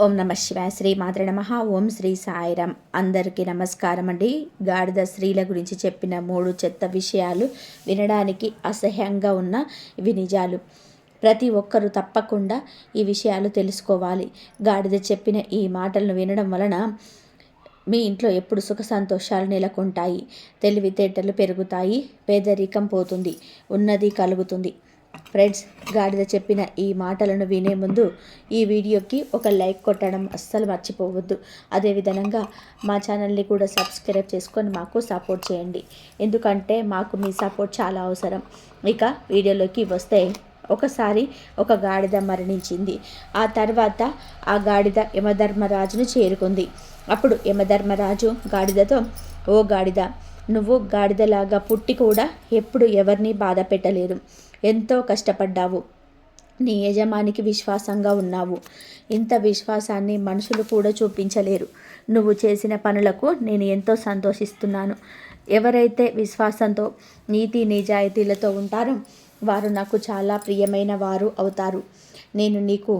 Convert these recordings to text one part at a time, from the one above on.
ఓం నమ శివాయ. శ్రీ మాత్రే నమః. ఓం శ్రీ సాయిరాం. అందరికీ నమస్కారం అండి. గాడిద స్త్రీల గురించి చెప్పిన 3 చెత్త విషయాలు వినడానికి అసహ్యంగా ఉన్న ఇవి నిజాలు. ప్రతి ఒక్కరూ తప్పకుండా ఈ విషయాలు తెలుసుకోవాలి. గాడిద చెప్పిన ఈ మాటలను వినడం వలన మీ ఇంట్లో ఎప్పుడు సుఖ సంతోషాలు నెలకొంటాయి, తెలివితేటలు పెరుగుతాయి, పేదరికం పోతుంది, ఉన్నది కలుగుతుంది. ఫ్రెండ్స్, గాడిద చెప్పిన ఈ మాటలను వినే ముందు ఈ వీడియోకి ఒక లైక్ కొట్టడం అస్సలు మర్చిపోవద్దు. అదేవిధంగా మా ఛానల్ని కూడా సబ్స్క్రైబ్ చేసుకొని మాకు సపోర్ట్ చేయండి, ఎందుకంటే మాకు మీ సపోర్ట్ చాలా అవసరం. ఇక వీడియోలోకి వస్తే, ఒకసారి ఒక గాడిద మరణించింది. ఆ తర్వాత ఆ గాడిద యమధర్మరాజును చేరుకుంది. అప్పుడు యమధర్మరాజు గాడిదతో, ఓ గాడిద, నువ్వు గాడిదలాగా పుట్టి కూడా ఎప్పుడు ఎవరిని బాధ పెట్టలేదు. ఎంతో కష్టపడ్డావు, నీ యజమానికి విశ్వాసంగా ఉన్నావు. ఇంత విశ్వాసాన్ని మనుషులు కూడా చూపించలేరు. నువ్వు చేసిన పనులకు నేను ఎంతో సంతోషిస్తున్నాను. ఎవరైతే విశ్వాసంతో నీతి నిజాయితీలతో ఉంటారో వారు నాకు చాలా ప్రియమైన వారు అవుతారు. నేను నీకు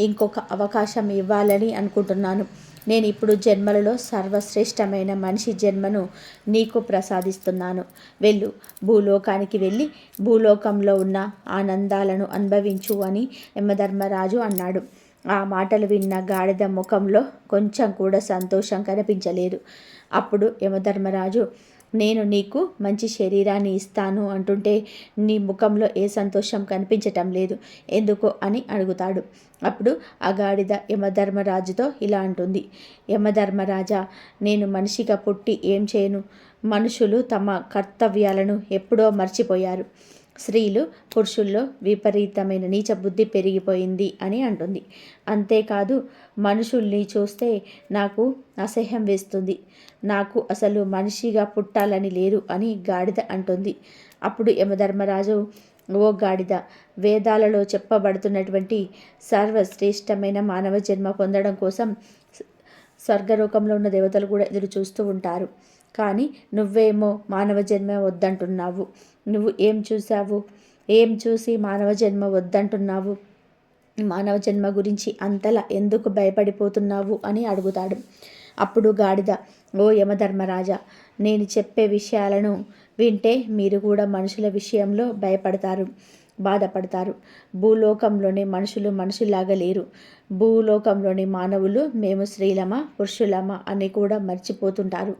ఇంకొక అవకాశం ఇవ్వాలని అనుకుంటున్నాను. నేను ఇప్పుడు జన్మలలో సర్వశ్రేష్టమైన మనిషి జన్మను నీకు ప్రసాదిస్తున్నాను. వెళ్ళు, భూలోకానికి వెళ్ళి భూలోకంలో ఉన్న ఆనందాలను అనుభవించు అని యమధర్మరాజు అన్నాడు. ఆ మాటలు విన్న గాడిద ముఖంలో కొంచెం కూడా సంతోషం కనిపించలేదు. అప్పుడు యమధర్మరాజు, నేను నీకు మంచి శరీరాన్ని ఇస్తాను అంటుంటే నీ ముఖంలో ఏ సంతోషం కనిపించటం లేదు, ఎందుకో అని అడుగుతాడు. అప్పుడు ఆ గాడిద యమధర్మరాజుతో ఇలా అంటుంది, యమధర్మరాజా, నేను మనిషిగా పుట్టి ఏం చేయను? మనుషులు తమ కర్తవ్యాలను ఎప్పుడో మర్చిపోయారు. స్త్రీలు పురుషుల్లో విపరీతమైన నీచ బుద్ధి పెరిగిపోయింది అని అంటుంది. అంతేకాదు, మనుషుల్ని చూస్తే నాకు అసహ్యం వేస్తుంది. నాకు అసలు మనిషిగా పుట్టాలని లేదు అని గాడిద అంటుంది. అప్పుడు యమధర్మరాజు, ఓ గాడిద, వేదాలలో చెప్పబడుతున్నటువంటి సర్వశ్రేష్టమైన మానవ జన్మ పొందడం కోసం స్వర్గలోకంలో ఉన్న దేవతలు కూడా ఎదురు చూస్తూ ఉంటారు. కానీ నువ్వేమో మానవ జన్మ వద్దంటున్నావు. నువ్వు ఏం చూసావు? ఏం చూసి మానవ జన్మ వద్దంటున్నావు? మానవ జన్మ గురించి అంతలా ఎందుకు భయపడిపోతున్నావు అని అడుగుతాడు. అప్పుడు గాడిద, ఓ యమధర్మరాజా, నేను చెప్పే విషయాలను వింటే మీరు కూడా మనుషుల విషయంలో భయపడతారు, బాధపడతారు. భూలోకంలోని మనుషులు మనుషులాగా లేరు. భూలోకంలోని మానవులు మేము స్త్రీలమా పురుషులమా అని కూడా మర్చిపోతుంటారు.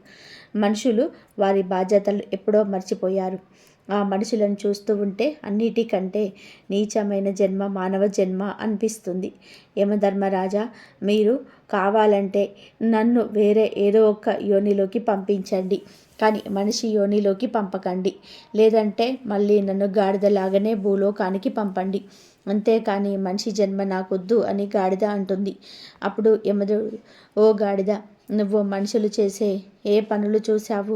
మనుషులు వారి బాధ్యతలు ఎప్పుడో మర్చిపోయారు. ఆ మనుషులను చూస్తూ ఉంటే అన్నిటికంటే నీచమైన జన్మ మానవ జన్మ అనిపిస్తుంది. యమధర్మరాజా, మీరు కావాలంటే నన్ను వేరే ఏదో ఒక యోనిలోకి పంపించండి, కానీ మనిషి యోనిలోకి పంపకండి. లేదంటే మళ్ళీ నన్ను గాడిదలాగానే భూలోకానికి పంపండి. అంతేకాని మనిషి జన్మ నాకొద్దు అని గాడిద అంటుంది. అప్పుడు యమధుడు, ఓ గాడిద, నువ్వు మనుషులు చేసే ఏ పనులు చూశావు?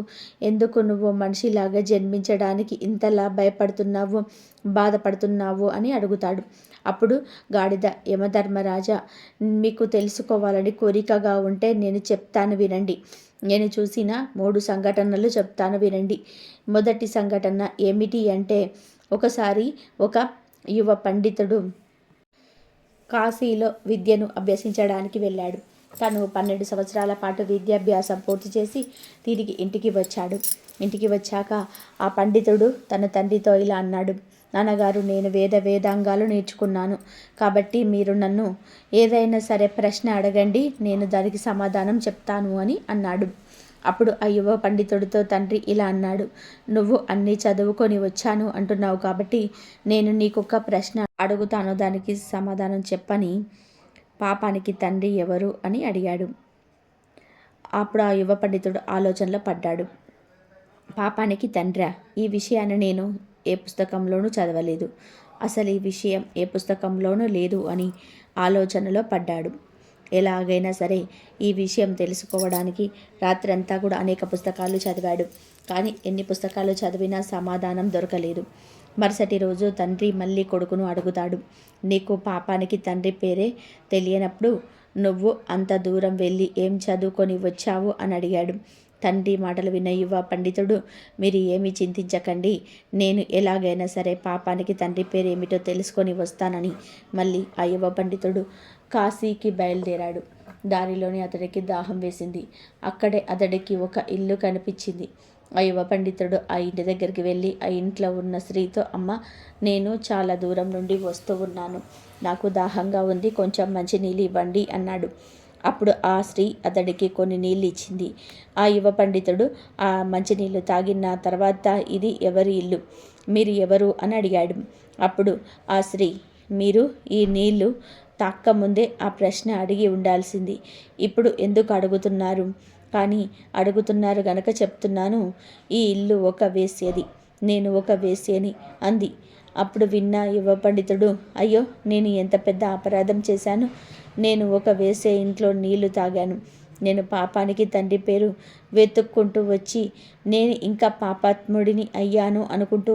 ఎందుకు నువ్వు మనిషిలాగా జన్మించడానికి ఇంతలా భయపడుతున్నావు, బాధపడుతున్నావు అని అడుగుతాడు. అప్పుడు గాడిద, యమధర్మరాజా, మీకు తెలుసుకోవాలని కోరికగా ఉంటే నేను చెప్తాను వినండి. నేను చూసిన 3 సంఘటనలు చెప్తాను వినండి. మొదటి సంఘటన ఏమిటి అంటే, ఒకసారి ఒక యువ పండితుడు కాశీలో విద్యను అభ్యసించడానికి వెళ్ళాడు. తను 12 సంవత్సరాల పాటు విద్యాభ్యాసం పూర్తి చేసి తిరిగి ఇంటికి వచ్చాడు. ఇంటికి వచ్చాక ఆ పండితుడు తన తండ్రితో ఇలా అన్నాడు, నాన్నగారు, నేను వేదాంగాలు నేర్చుకున్నాను. కాబట్టి మీరు నన్ను ఏదైనా సరే ప్రశ్న అడగండి, నేను దానికి సమాధానం చెప్తాను అని అన్నాడు. అప్పుడు ఆ యువ పండితుడితో తండ్రి ఇలా అన్నాడు, నువ్వు అన్నీ చదువుకొని వచ్చాను అంటున్నావు కాబట్టి నేను నీకొక ప్రశ్న అడుగుతాను, దానికి సమాధానం చెప్పని. పాపానికి తండ్రి ఎవరు అని అడిగాడు. అప్పుడు ఆ యువ పండితుడు ఆలోచనలో పడ్డాడు. పాపానికి తండ్రా? ఈ విషయాన్ని నేను ఏ పుస్తకంలోనూ చదవలేదు. అసలు ఈ విషయం ఏ పుస్తకంలోనూ లేదు అని ఆలోచనలో పడ్డాడు. ఎలాగైనా సరే ఈ విషయం తెలుసుకోవడానికి రాత్రంతా కూడా అనేక పుస్తకాలు చదివాడు. కానీ ఎన్ని పుస్తకాలు చదివినా సమాధానం దొరకలేదు. మరుసటి రోజు తండ్రి మళ్ళీ కొడుకును అడుగుతాడు, నీకు పాపానికి తండ్రి పేరే తెలియనప్పుడు నువ్వు అంత దూరం వెళ్ళి ఏం చదువుకొని వచ్చావు అని అడిగాడు. తండ్రి మాటలు విన్న యువ పండితుడు, మీరు ఏమీ చింతించకండి, నేను ఎలాగైనా సరే పాపానికి తండ్రి పేరు ఏమిటో తెలుసుకొని వస్తానని మళ్ళీ ఆ యువ పండితుడు కాశీకి బయలుదేరాడు. దారిలోనే అతడికి దాహం వేసింది. అక్కడే అతడికి ఒక ఇల్లు కనిపించింది. ఆ యువ పండితుడు ఆ ఇంటి దగ్గరికి వెళ్ళి ఆ ఇంట్లో ఉన్న స్త్రీతో, అమ్మ, నేను చాలా దూరం నుండి వస్తూ ఉన్నాను, నాకు దాహంగా ఉంది, కొంచెం మంచినీళ్ళు ఇవ్వండి అన్నాడు. అప్పుడు ఆ స్త్రీ అతడికి కొన్ని నీళ్ళు ఇచ్చింది. ఆ యువ పండితుడు ఆ మంచినీళ్ళు తాగిన తర్వాత, ఇది ఎవరి ఇల్లు, మీరు ఎవరు అని అడిగాడు. అప్పుడు ఆ స్త్రీ, మీరు ఈ నీళ్లు తాక్కముందే ఆ ప్రశ్న అడిగి ఉండాల్సింది, ఇప్పుడు ఎందుకు అడుగుతున్నారు? కానీ అడుగుతున్నారు గనక చెప్తున్నాను, ఈ ఇల్లు ఒక వేశ్యది, నేను ఒక వేశ్యని అంది. అప్పుడు విన్న యువ పండితుడు, అయ్యో, నేను ఎంత పెద్ద అపరాధం చేశాను, నేను ఒక వేశ్య ఇంట్లో నీళ్లు తాగాను, నేను పాపానికి తండ్రి పేరు వెతుక్కుంటూ వచ్చి నేను ఇంకా పాపాత్ముడిని అయ్యాను అనుకుంటూ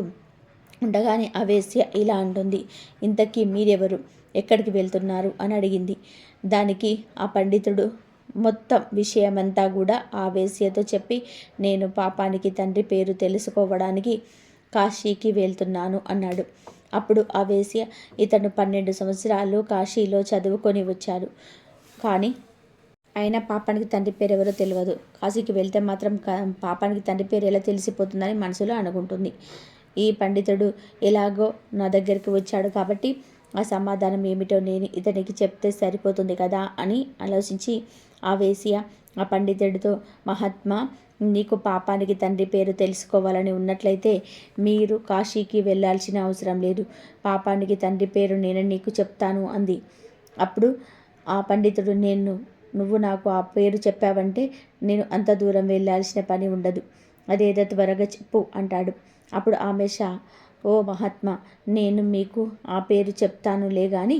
ఉండగానే ఆ వేశ్య ఇలా అంటుంది, ఇంతకీ మీరెవరు, ఎక్కడికి వెళ్తున్నారు అని అడిగింది. దానికి ఆ పండితుడు మొత్తం విషయమంతా కూడా ఆ వేశ్యతో చెప్పి, నేను పాపానికి తండ్రి పేరు తెలుసుకోవడానికి కాశీకి వెళ్తున్నాను అన్నాడు. అప్పుడు ఆ వేశ్య, ఇతను 12 సంవత్సరాలు కాశీలో చదువుకొని వచ్చారు, కానీ అయినా పాపానికి తండ్రి పేరు ఎవరో తెలియదు, కాశీకి వెళ్తే మాత్రం పాపానికి తండ్రి పేరు ఎలా తెలిసిపోతుందని మనసులో అనుకుంటుంది. ఈ పండితుడు ఎలాగో నా దగ్గరికి వచ్చాడు కాబట్టి ఆ సమాధానం ఏమిటో నేను ఇతనికి చెప్తే సరిపోతుంది కదా అని ఆలోచించి ఆ వేశ్య ఆ పండితుడితో, మహాత్మా, నీకు పాపానికి తండ్రి పేరు తెలుసుకోవాలని ఉన్నట్లయితే మీరు కాశీకి వెళ్ళాల్సిన అవసరం లేదు, పాపానికి తండ్రి పేరు నేను నీకు చెప్తాను అంది. అప్పుడు ఆ పండితుడు, నువ్వు నాకు ఆ పేరు చెప్పావంటే నేను అంత దూరం వెళ్ళాల్సిన పని ఉండదు, అదేదో త్వరగా చెప్పు అంటాడు. అప్పుడు ఆమెష, ఓ మహాత్మా, నేను మీకు ఆ పేరు చెప్తానులే గాని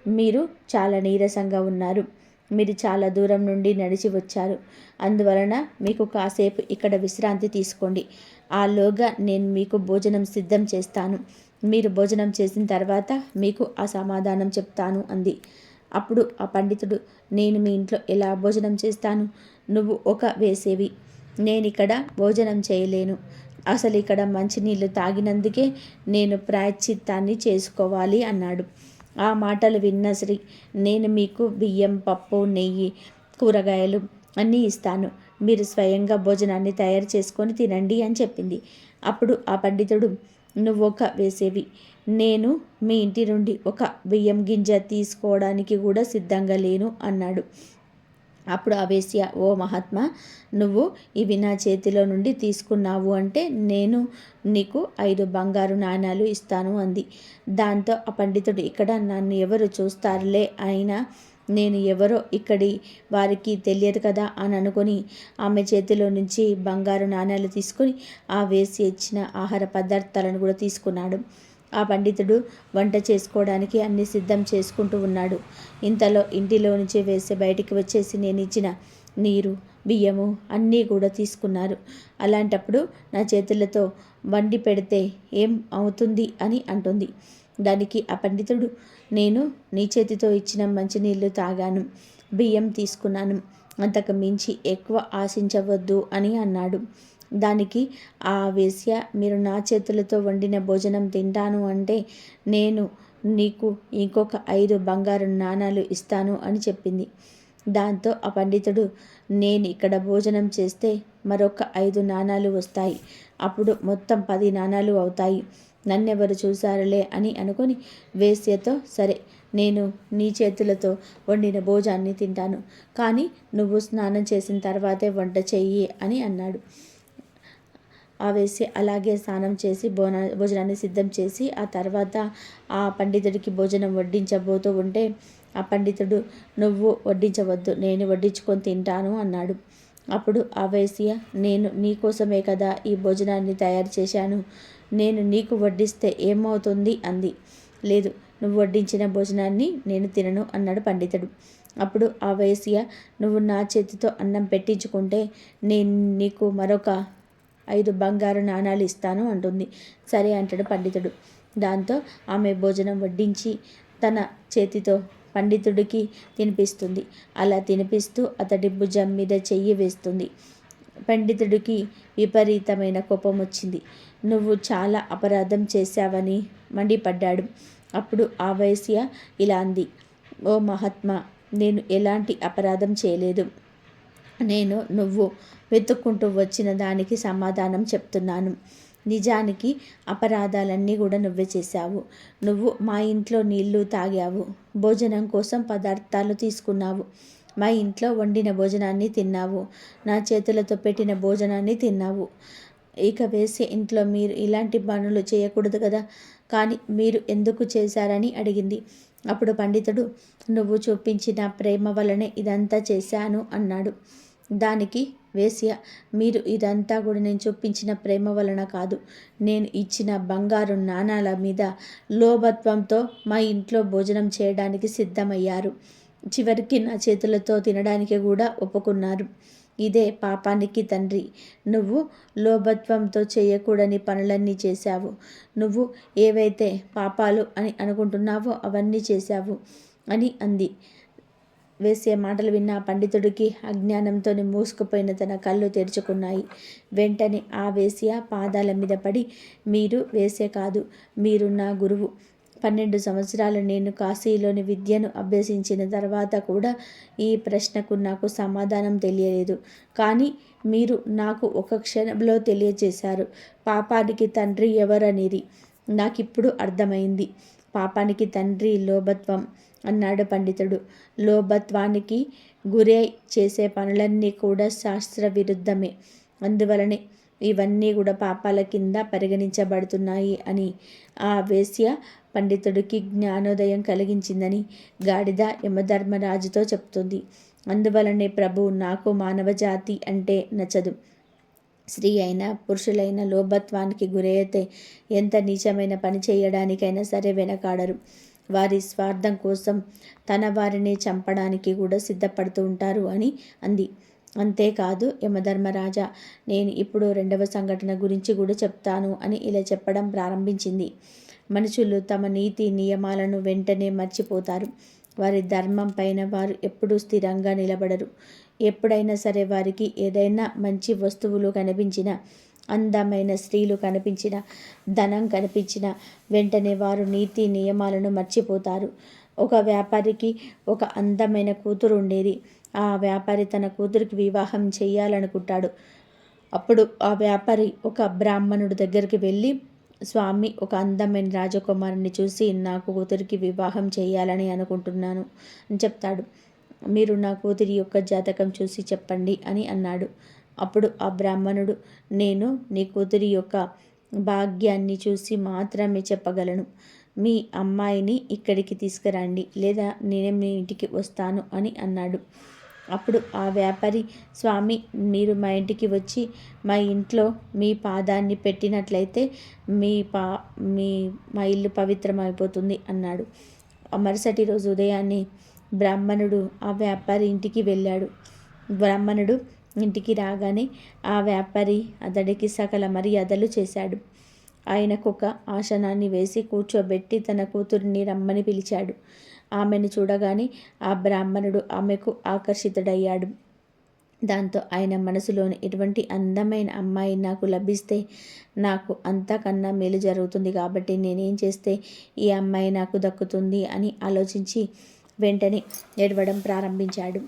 మీరు చాలా నీరసంగా ఉన్నారు, మీరు చాలా దూరం నుండి నడిచి వచ్చారు, అందువలన మీకు కాసేపు ఇక్కడ విశ్రాంతి తీసుకోండి, ఆలోగా నేను మీకు భోజనం సిద్ధం చేస్తాను, మీరు భోజనం చేసిన తర్వాత మీకు ఆ సమాధానం చెప్తాను అంది. అప్పుడు ఆ పండితుడు, నేను మీ ఇంట్లో ఎలా భోజనం చేస్తాను, నువ్వు ఒక వేసేవి, నేనిక్కడ భోజనం చేయలేను, అసలు ఇక్కడ మంచినీళ్ళు తాగినందుకే నేను ప్రాయశ్చిత్తాన్ని చేసుకోవాలి అన్నాడు. ఆ మాటలు విన్న శ్రీ, నేను మీకు బియ్యం, పప్పు, నెయ్యి, కూరగాయలు అన్నీ ఇస్తాను, మీరు స్వయంగా భోజనాన్ని తయారు చేసుకొని తినండి అని చెప్పింది. అప్పుడు ఆ పండితుడు, నువ్వొక వేసేవి, నేను మీ ఇంటి నుండి ఒక బియ్యం గింజ తీసుకోవడానికి కూడా సిద్ధంగా లేను అన్నాడు. అప్పుడు ఆ వేశ్య, ఓ మహాత్మా, నువ్వు ఇవి నా చేతిలో నుండి తీసుకున్నావు అంటే నేను నీకు 5 బంగారు నాణాలు ఇస్తాను అంది. దాంతో ఆ పండితుడు, ఇక్కడ నన్ను ఎవరు చూస్తారులే, అయినా నేను ఎవరో ఇక్కడి వారికి తెలియదు కదా అని అనుకొని ఆమె చేతిలో నుంచి బంగారు నాణాలు తీసుకొని ఆ వేశ్య ఇచ్చిన ఆహార పదార్థాలను కూడా తీసుకున్నాడు. ఆ పండితుడు వంట చేసుకోవడానికి అన్ని సిద్ధం చేసుకుంటూ ఉన్నాడు. ఇంతలో ఇంటిలో నుంచి వేసి బయటికి వచ్చేసి నేను ఇచ్చిన నీరు, బియ్యము అన్నీ కూడా తీసుకున్నారు. అలాంటప్పుడు నా చేతులతో వండి పెడితే ఏం అవుతుంది అని అంటుంది. దానికి ఆ పండితుడు, నేను నీ చేతితో ఇచ్చిన మంచినీళ్ళు తాగాను, బియ్యం తీసుకున్నాను, అంతకు మించి ఎక్కువ ఆశించవద్దు అని అన్నాడు. దానికి ఆ వేశ్య, మీరు నా చేతులతో వండిన భోజనం తింటాను అంటే నేను నీకు ఇంకొక 5 బంగారు నాణాలు ఇస్తాను అని చెప్పింది. దాంతో ఆ పండితుడు, నేను ఇక్కడ భోజనం చేస్తే మరొక 5 నాణాలు వస్తాయి, అప్పుడు మొత్తం 10 నాణాలు అవుతాయి, నన్నెవరు చూశారులే అని అనుకొని వేశ్యతో, సరే, నేను నీ చేతులతో వండిన భోజనాన్ని తింటాను, కానీ నువ్వు స్నానం చేసిన తర్వాతే వంట చెయ్యి అని అన్నాడు. ఆ వేశ్య అలాగే స్నానం చేసి భోజనాన్ని సిద్ధం చేసి ఆ తర్వాత ఆ పండితుడికి భోజనం వడ్డించబోతూ ఉంటే ఆ పండితుడు, నువ్వు వడ్డించవద్దు, నేను వడ్డించుకొని తింటాను అన్నాడు. అప్పుడు ఆ వేశ్య, నేను నీకోసమే కదా ఈ భోజనాన్ని తయారు చేశాను, నేను నీకు వడ్డిస్తే ఏమవుతుంది అంది. లేదు, నువ్వు వడ్డించిన భోజనాన్ని నేను తినను అన్నాడు పండితుడు. అప్పుడు ఆ వేశ్య, నువ్వు నా చేతితో అన్నం పెట్టించుకుంటే నేను నీకు మరొక 5 బంగారు నాణాలు ఇస్తాను అంటుంది. సరే అంటాడు పండితుడు. దాంతో ఆమె భోజనం వడ్డించి తన చేతితో పండితుడికి తినిపిస్తుంది. అలా తినిపిస్తూ అతడి భుజం మీద చెయ్యి వేస్తుంది. పండితుడికి విపరీతమైన కోపం వచ్చింది. నువ్వు చాలా అపరాధం చేశావని మండిపడ్డాడు. అప్పుడు ఆ వేశ్య ఇలా అంది, ఓ మహాత్మా, నేను ఎలాంటి అపరాధం చేయలేదు. నువ్వు వెతుక్కుంటూ వచ్చిన దానికి సమాధానం చెప్తున్నాను. నిజానికి అపరాధాలన్నీ కూడా నువ్వే చేశావు. నువ్వు మా ఇంట్లో నీళ్లు తాగావు, భోజనం కోసం పదార్థాలు తీసుకున్నావు, మా ఇంట్లో వండిన భోజనాన్ని తిన్నావు, నా చేతులతో పెట్టిన భోజనాన్ని తిన్నావు. ఇక వేసే ఇంట్లో మీరు ఇలాంటి పనులు చేయకూడదు కదా, కానీ మీరు ఎందుకు చేశారని అడిగింది. అప్పుడు పండితుడు, నువ్వు చూపించిన ప్రేమ వలనే ఇదంతా చేశాను అన్నాడు. దానికి వేశ్య, మీరు ఇదంతా కూడా నేను చూపించిన ప్రేమ వలన కాదు, నేను ఇచ్చిన బంగారు నాణాల మీద లోభత్వంతో మా ఇంట్లో భోజనం చేయడానికి సిద్ధమయ్యారు. చివరికి నా చేతులతో తినడానికి కూడా ఒప్పుకున్నారు. ఇదే పాపానికి తండ్రి. నువ్వు లోభత్వంతో చేయకూడని పనులన్నీ చేశావు. నువ్వు ఏవైతే పాపాలు అని అనుకుంటున్నావో అవన్నీ చేశావు అని అంది. వేసే మాటలు విన్న పండితుడికి అజ్ఞానంతో మూసుకుపోయిన తన కళ్ళు తెరుచుకున్నాయి. వెంటనే ఆ వేశ్య పాదాల మీద పడి, మీరు వేసే కాదు, మీరు నా గురువు. 12 సంవత్సరాలు నేను కాశీలోని విద్యను అభ్యసించిన తర్వాత కూడా ఈ ప్రశ్నకు నాకు సమాధానం తెలియలేదు. కానీ మీరు నాకు ఒక క్షణంలో తెలియజేశారు. పాపానికి తండ్రి ఎవరనేది నాకిప్పుడు అర్థమైంది. పాపానికి తండ్రి లోభత్వం అన్నాడు పండితుడు. లోభత్వానికి గురై చేసే పనులన్నీ కూడా శాస్త్ర విరుద్ధమే. అందువలనే ఇవన్నీ కూడా పాపాల కింద పరిగణించబడుతున్నాయి అని ఆ వేశ్య పండితుడికి జ్ఞానోదయం కలిగించిందని గాడిద యమధర్మరాజుతో చెప్తుంది. అందువలనే ప్రభు, నాకు మానవ జాతి అంటే నచ్చదు. స్త్రీ అయినా పురుషులైన లోభత్వానికి గురైతే ఎంత నీచమైన పని చేయడానికైనా సరే వెనకాడరు. వారి స్వార్థం కోసం తన వారిని చంపడానికి కూడా సిద్ధపడుతూ ఉంటారు అని అంది. అంతేకాదు యమధర్మరాజా, నేను ఇప్పుడు 2వ సంఘటన గురించి కూడా చెప్తాను అని ఇలా చెప్పడం ప్రారంభించింది. మనుషులు తమ నీతి నియమాలను వెంటనే మర్చిపోతారు. వారి ధర్మం పైన వారు ఎప్పుడూ స్థిరంగా నిలబడరు. ఎప్పుడైనా సరే వారికి ఏదైనా మంచి వస్తువులు కనిపించిన, అందమైన స్త్రీలు కనిపించిన, ధనం కనిపించిన వెంటనే వారు నీతి నియమాలను మర్చిపోతారు. ఒక వ్యాపారికి ఒక అందమైన కూతురు ఉండేది. ఆ వ్యాపారి తన కూతురికి వివాహం చేయాలనుకుంటాడు. అప్పుడు ఆ వ్యాపారి ఒక బ్రాహ్మణుడి దగ్గరికి వెళ్ళి, స్వామి, ఒక అందమైన రాజకుమారుని చూసి నాకు కూతురికి వివాహం చేయాలని అనుకుంటున్నాను అని చెప్తాడు. మీరు నా కూతురి యొక్క జాతకం చూసి చెప్పండి అని అన్నాడు. అప్పుడు ఆ బ్రాహ్మణుడు, నేను నీ కూతురి యొక్క భాగ్యాన్ని చూసి మాత్రమే చెప్పగలను. మీ అమ్మాయిని ఇక్కడికి తీసుకురండి, లేదా నేనే మీ ఇంటికి వస్తాను అని అన్నాడు. అప్పుడు ఆ వ్యాపారి, స్వామి, మీరు మా ఇంటికి వచ్చి మా ఇంట్లో మీ పాదాన్ని పెట్టినట్లయితే మా ఇల్లు పవిత్రమైపోతుంది అన్నాడు. మరుసటి రోజు ఉదయాన్నే బ్రాహ్మణుడు ఆ వ్యాపారి ఇంటికి వెళ్ళాడు. బ్రాహ్మణుడు ఇంటికి రాగానే ఆ వ్యాపారి అతడికి సకల మర్యాదలు చేశాడు. ఆయనకొక ఆసనాన్ని వేసి కూర్చోబెట్టి తన కూతురిని రమ్మని పిలిచాడు. ఆమెను చూడగానే ఆ బ్రాహ్మణుడు ఆమెకు ఆకర్షితుడయ్యాడు. దాంతో ఆయన మనసులోని ఎటువంటి అందమైన అమ్మాయి నాకు లభిస్తే నాకు అంతకన్నా మేలు జరుగుతుంది, కాబట్టి నేనేం చేస్తే ఈ అమ్మాయి నాకు దక్కుతుంది అని ఆలోచించి వెంటనే ఏడవడం ప్రారంభించాడు.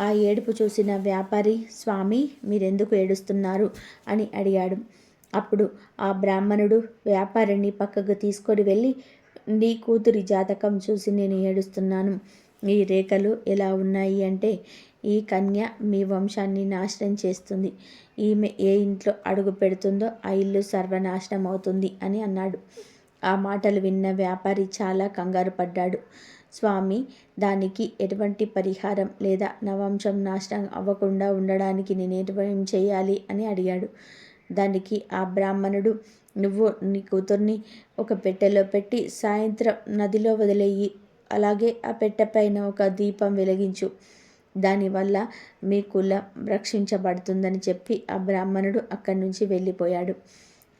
ఆ ఏడుపు చూసిన వ్యాపారి, స్వామి, మీరెందుకు ఏడుస్తున్నారు అని అడిగాడు. అప్పుడు ఆ బ్రాహ్మణుడు వ్యాపారిని పక్కకు తీసుకొని వెళ్ళి, నీ కూతురి జాతకం చూసి నేను ఏడుస్తున్నాను. ఈ రేఖలు ఎలా ఉన్నాయి అంటే, ఈ కన్య మీ వంశాన్ని నాశనం చేస్తుంది. ఈమె ఏ ఇంట్లో అడుగు పెడుతుందో ఆ ఇల్లు సర్వనాశనం అవుతుంది అని అన్నాడు. ఆ మాటలు విన్న వ్యాపారి చాలా కంగారు పడ్డాడు. స్వామి, దానికి ఎటువంటి పరిహారం లేదా నా వంశం నాశనం అవ్వకుండా ఉండడానికి నేనేం చేయాలి అని అడిగాడు. దానికి ఆ బ్రాహ్మణుడు, నువ్వు నీ కూతుర్ని ఒక పెట్టెలో పెట్టి సాయంత్రం నదిలో వదిలేయి. అలాగే ఆ పెట్టెపైన ఒక దీపం వెలిగించు. దానివల్ల మీ కులం రక్షించబడుతుందని చెప్పి ఆ బ్రాహ్మణుడు అక్కడి నుంచి వెళ్ళిపోయాడు.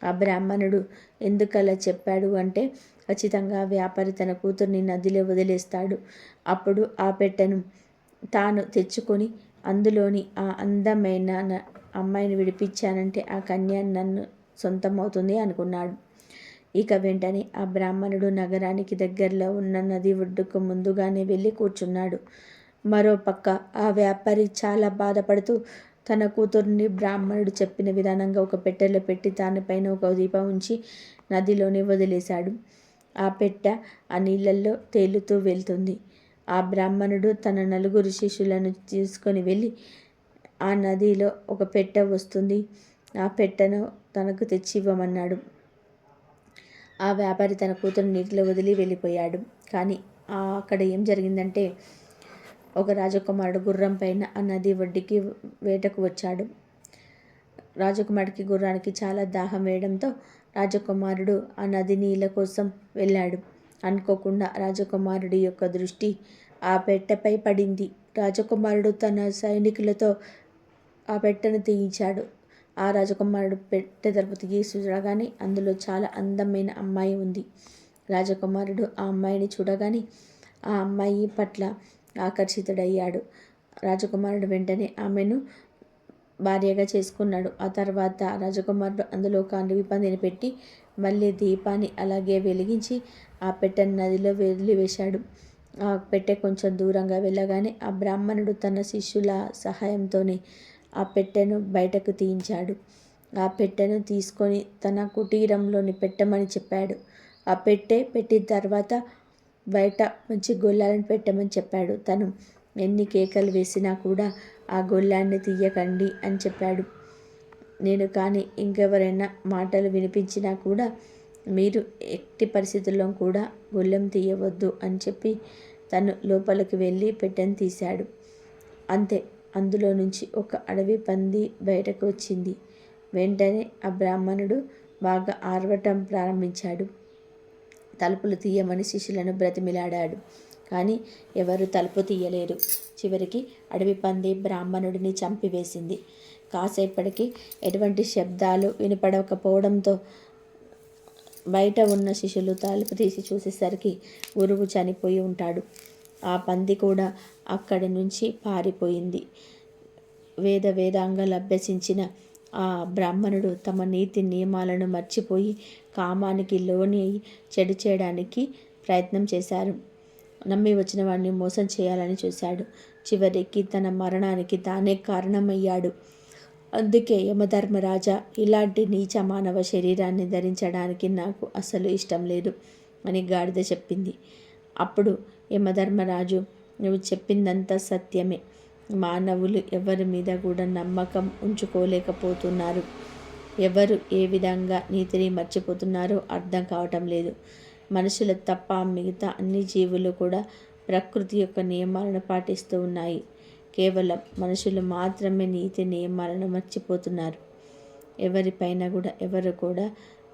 ఆ బ్రాహ్మణుడు ఎందుకలా చెప్పాడు అంటే, ఖచ్చితంగా వ్యాపారి తన కూతుర్ని నదిలో వదిలేస్తాడు. అప్పుడు ఆ పెట్టెను తాను తెచ్చుకొని అందులోని ఆ అందమైన అమ్మాయిని విడిపించానంటే ఆ కన్య నన్ను సొంతమవుతుంది అనుకున్నాడు. ఇక వెంటనే ఆ బ్రాహ్మణుడు నగరానికి దగ్గరలో ఉన్న నది ఒడ్డుకు ముందుగానే వెళ్ళి కూర్చున్నాడు. మరోపక్క ఆ వ్యాపారి చాలా బాధపడుతూ తన కూతుర్ని బ్రాహ్మణుడు చెప్పిన విధానంగా ఒక పెట్టెలో పెట్టి దానిపైన ఒక దీపం ఉంచి నదిలోనే వదిలేశాడు. ఆ పెట్టె ఆ నీళ్ళల్లో తేలుతూ వెళ్తుంది. ఆ బ్రాహ్మణుడు తన 4 శిష్యులను తీసుకొని వెళ్ళి ఆ నదిలో ఒక పెట్టె వస్తుంది, ఆ పెట్టెను తనకు తెచ్చి ఇవ్వమన్నాడు. ఆ వ్యాపారి తన కూతురు నీటిలో వదిలి వెళ్ళిపోయాడు. కానీ అక్కడ ఏం జరిగిందంటే, ఒక రాజకుమారుడు గుర్రం పైన ఆ నది ఒడ్డుకి వేటకు వచ్చాడు. రాజకుమారుడికి గుర్రానికి చాలా దాహం వేయడంతో రాజకుమారుడు ఆ నది నీళ్ళ కోసం వెళ్ళాడు. అనుకోకుండా రాజకుమారుడి యొక్క దృష్టి ఆ పెట్టెపై పడింది. రాజకుమారుడు తన సైనికులతో ఆ పెట్టెను తీయించాడు. ఆ రాజకుమారుడు పెట్టె తలుపు తీసి చూడగానే అందులో చాలా అందమైన అమ్మాయి ఉంది. రాజకుమారుడు ఆ అమ్మాయిని చూడగానే ఆ అమ్మాయి పట్ల ఆకర్షితుడయ్యాడు. రాజకుమారుడు వెంటనే ఆమెను భార్యగా చేసుకున్నాడు. ఆ తర్వాత రాజకుమారుడు అందులో ఒక అడవి పందిని పెట్టి మళ్ళీ దీపాన్ని అలాగే వెలిగించి ఆ పెట్టెను నదిలో వదిలివేశాడు. ఆ పెట్టె కొంచెం దూరంగా వెళ్ళగానే ఆ బ్రాహ్మణుడు తన శిష్యుల సహాయంతోనే ఆ పెట్టెను బయటకు తీయించాడు. ఆ పెట్టెను తీసుకొని తన కుటీరంలోని పెట్టమని చెప్పాడు. ఆ పెట్టిన తర్వాత బయట మంచి గొల్లాలను పెట్టమని చెప్పాడు. తను ఎన్ని కేకలు వేసినా కూడా ఆ గొల్లాన్ని తీయకండి అని చెప్పాడు. నేను కానీ ఇంకెవరైనా మాటలు వినిపించినా కూడా మీరు ఎట్టి పరిస్థితుల్లో కూడా గొల్లెం తీయవద్దు అని చెప్పి తను లోపలికి వెళ్ళి పెట్టెను తీశాడు. అంతే, అందులో నుంచి ఒక అడవి పంది బయటకు వచ్చింది. వెంటనే ఆ బ్రాహ్మణుడు బాగా ఆర్వటం ప్రారంభించాడు. తలుపులు తీయమని శిష్యులను బ్రతిమిలాడాడు. కానీ ఎవరు తలుపు తీయలేరు. చివరికి అడవి పంది బ్రాహ్మణుడిని చంపివేసింది. కాసేపటికి ఎటువంటి శబ్దాలు వినపడకపోవడంతో బయట ఉన్న శిష్యులు తలుపు తీసి చూసేసరికి గురువు చనిపోయి ఉంటాడు. ఆ పంది కూడా అక్కడి నుంచి పారిపోయింది. వేదాంగాలు అభ్యసించిన ఆ బ్రాహ్మణుడు తమ నీతి నియమాలను మర్చిపోయి కామానికి లోని చెడు చేయడానికి ప్రయత్నం చేశారు. నమ్మి వచ్చిన వాడిని మోసం చేయాలని చూశాడు. చివరికి తన మరణానికి తానే కారణమయ్యాడు. అందుకే యమధర్మరాజా, ఇలాంటి నీచ మానవ శరీరాన్ని ధరించడానికి నాకు అసలు ఇష్టం లేదు అని గాడిద చెప్పింది. అప్పుడు యమధర్మరాజు, నువ్వు చెప్పిందంతా సత్యమే. మానవులు ఎవరి మీద కూడా నమ్మకం ఉంచుకోలేకపోతున్నారు. ఎవరు ఏ విధంగా నీతిని మర్చిపోతున్నారో అర్థం కావటం లేదు. మనుషులు తప్ప మిగతా అన్ని జీవులు కూడా ప్రకృతి యొక్క నియమాలను పాటిస్తూ ఉన్నాయి. కేవలం మనుషులు మాత్రమే నీతి నియమాలను మర్చిపోతున్నారు. ఎవరిపైన కూడా ఎవరు కూడా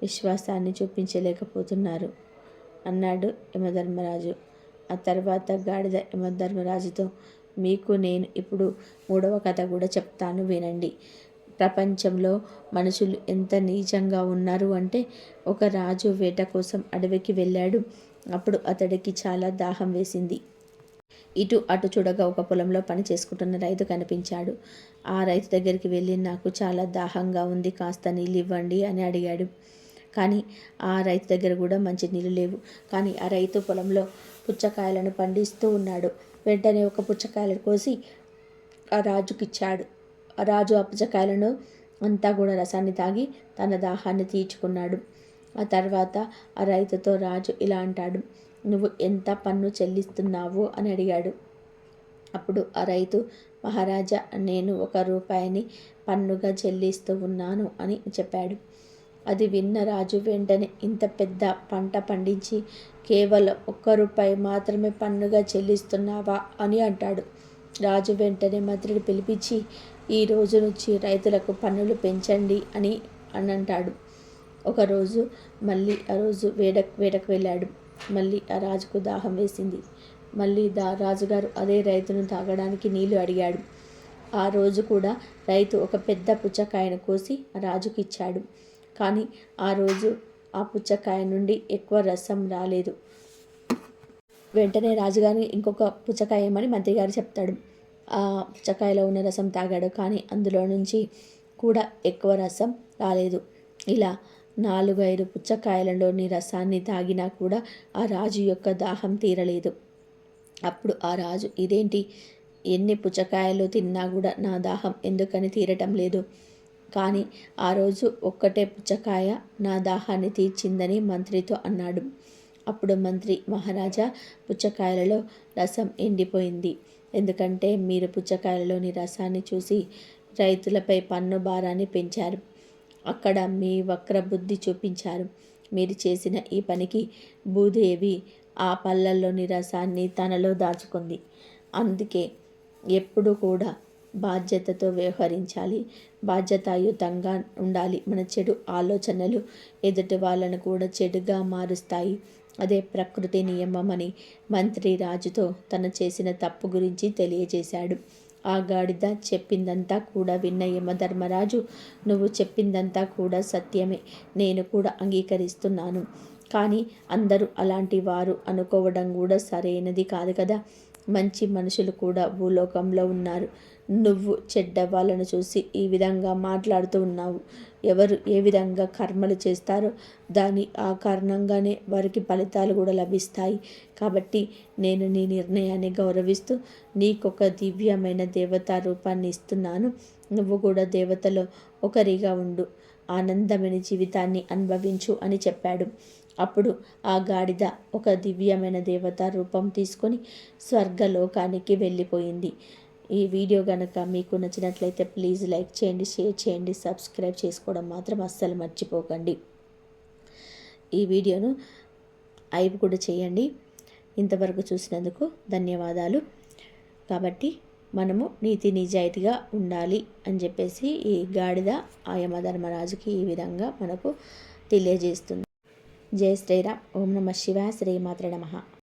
విశ్వాసాన్ని చూపించలేకపోతున్నారు అన్నాడు యమధర్మరాజు. ఆ తర్వాత గాడిద యమధర్మరాజుతో, మీకు నేను ఇప్పుడు 3వ కథ కూడా చెప్తాను, వినండి. ప్రపంచంలో మనుషులు ఎంత నీచంగా ఉన్నారు అంటే, ఒక రాజు వేట కోసం అడవికి వెళ్ళాడు. అప్పుడు అతడికి చాలా దాహం వేసింది. ఇటు అటు చూడగా ఒక పొలంలో పని చేసుకుంటున్న రైతు కనిపించాడు. ఆ రైతు దగ్గరికి వెళ్ళి, నాకు చాలా దాహంగా ఉంది, కాస్త నీళ్ళు ఇవ్వండి అని అడిగాడు. కానీ ఆ రైతు దగ్గర కూడా మంచి నీళ్ళు లేవు. కానీ ఆ రైతు పొలంలో పుచ్చకాయలను పండిస్తూ ఉన్నాడు. వెంటనే ఒక పుచ్చకాయలను కోసి ఆ రాజుకిచ్చాడు. ఆ రాజు ఆ పుచ్చకాయలను అంతా కూడా రసాన్ని తాగి తన దాహాన్ని తీర్చుకున్నాడు. ఆ తర్వాత ఆ రైతుతో రాజు ఇలా అంటాడు, నువ్వు ఎంత పన్ను చెల్లిస్తున్నావు అని అడిగాడు. అప్పుడు ఆ రైతు, మహారాజా, నేను 1 రూపాయిని పన్నుగా చెల్లిస్తూ ఉన్నాను అని చెప్పాడు. అది విన్న రాజు వెంటనే, ఇంత పెద్ద పంట పండించి కేవలం 1 రూపాయి మాత్రమే పన్నుగా చెల్లిస్తున్నావా అని అంటాడు. రాజు వెంటనే మంత్రిని పిలిపించి, ఈ రోజు నుంచి రైతులకు పన్నులు పెంచండి అని అంటాడు. ఒకరోజు మళ్ళీ ఆ రోజు వేటకు వెళ్ళాడు. మళ్ళీ ఆ రాజుకు దాహం వేసింది. మళ్ళీ రాజుగారు అదే రైతును తాగడానికి నీళ్లు అడిగాడు. ఆ రోజు కూడా రైతు ఒక పెద్ద పుచ్చకాయను కోసి ఆ రాజుకి ఇచ్చాడు. కానీ ఆ రోజు ఆ పుచ్చకాయ నుండి ఎక్కువ రసం రాలేదు. వెంటనే రాజుగారిని ఇంకొక పుచ్చకాయ ఏమని మంత్రి గారు చెప్తాడు. ఆ పుచ్చకాయలో ఉన్న రసం తాగాడు. కానీ అందులో నుంచి కూడా ఎక్కువ రసం రాలేదు. ఇలా 4-5 పుచ్చకాయలలోని రసాన్ని తాగినా కూడా ఆ రాజు యొక్క దాహం తీరలేదు. అప్పుడు ఆ రాజు, ఇదేంటి, ఎన్ని పుచ్చకాయలు తిన్నా కూడా నా దాహం ఎందుకని తీరటం లేదు? కానీ ఆ రోజు ఒక్కటే పుచ్చకాయ నా దాహాన్ని తీర్చిందని మంత్రితో అన్నాడు. అప్పుడు మంత్రి, మహారాజా, పుచ్చకాయలలో రసం ఎండిపోయింది. ఎందుకంటే మీరు పుచ్చకాయలలోని రసాన్ని చూసి రైతులపై పన్ను భారాన్ని పెంచారు. అక్కడ మీ వక్ర బుద్ధి చూపించారు. మీరు చేసిన ఈ పనికి భూదేవి ఆ పళ్ళల్లోని రసాన్ని తనలో దాచుకుంది. అందుకే ఎప్పుడు కూడా బాధ్యతతో వ్యవహరించాలి, బాధ్యతాయుతంగా ఉండాలి. మన చెడు ఆలోచనలు ఎదుటి వాళ్ళను కూడా చెడుగా మారుస్తాయి. అదే ప్రకృతి నియమమని మంత్రి రాజుతో తను చేసిన తప్పు గురించి తెలియజేశాడు. ఆ గాడిద చెప్పిందంతా కూడా విన్న యమధర్మరాజు, నువ్వు చెప్పిందంతా కూడా సత్యమే, నేను కూడా అంగీకరిస్తున్నాను. కానీ అందరూ అలాంటి వారు అనుకోవడం కూడా సరైనది కాదు కదా. మంచి మనుషులు కూడా భూలోకంలో ఉన్నారు. నువ్వు చెడ్డ వాళ్ళను చూసి ఈ విధంగా మాట్లాడుతూ ఉన్నావు. ఎవరు ఏ విధంగా కర్మలు చేస్తారో దాని ఆ కారణంగానే వారికి ఫలితాలు కూడా లభిస్తాయి. కాబట్టి నేను నీ నిర్ణయాన్ని గౌరవిస్తూ నీకొక దివ్యమైన దేవతా రూపాన్ని ఇస్తున్నాను. నువ్వు కూడా దేవతలో ఒకరిగా ఉండు, ఆనందమైన జీవితాన్ని అనుభవించు అని చెప్పాడు. అప్పుడు ఆ గాడిద ఒక దివ్యమైన దేవతా రూపం తీసుకొని స్వర్గలోకానికి వెళ్ళిపోయింది. ఈ వీడియో కనుక మీకు నచ్చినట్లయితే ప్లీజ్ లైక్ చేయండి, షేర్ చేయండి, సబ్స్క్రైబ్ చేసుకోవడం మాత్రం అస్సలు మర్చిపోకండి. ఈ వీడియోను హైప్ కూడా చేయండి. ఇంతవరకు చూసినందుకు ధన్యవాదాలు. కాబట్టి మనము నీతి నిజాయితీగా ఉండాలి అని చెప్పేసి ఈ గాడిద ఆ యమధర్మరాజుకి ఈ విధంగా మనకు తెలియజేస్తుంది. జై శ్రీరామ్. ఓం నమః శివాయ. శ్రీమాత్రే నమః.